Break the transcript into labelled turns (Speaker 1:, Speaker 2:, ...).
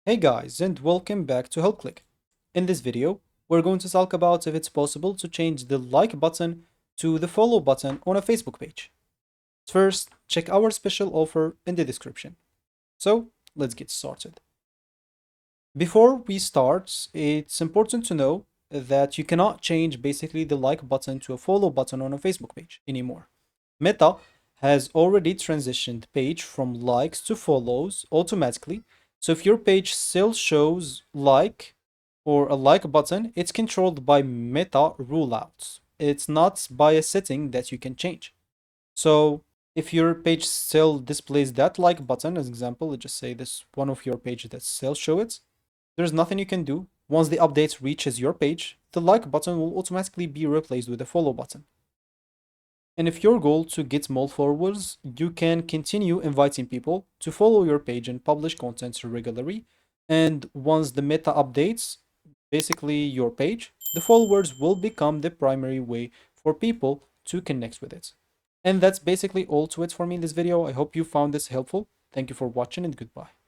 Speaker 1: Hey guys, and welcome back to HelpClick. In this video, we're going to talk about if it's possible to change the like button to the follow button on a Facebook page. First, check our special offer in the description. So, let's get started. Before we start, it's important to know that you cannot change basically the like button to a follow button on a Facebook page anymore. Meta has already transitioned page from likes to follows automatically. So if your page still shows like or a like button, it's controlled by Meta ruleouts. It's not by a setting that you can change. So if your page still displays that like button, as example, let's just say this one of your page that still show it, there's nothing you can do. Once the update reaches your page, the like button will automatically be replaced with a follow button. And if your goal to get more followers, you can continue inviting people to follow your page and publish content regularly. And once the meta updates, basically your page, the followers will become the primary way for people to connect with it. And that's basically all to it for me in this video. I hope you found this helpful. Thank you for watching and goodbye.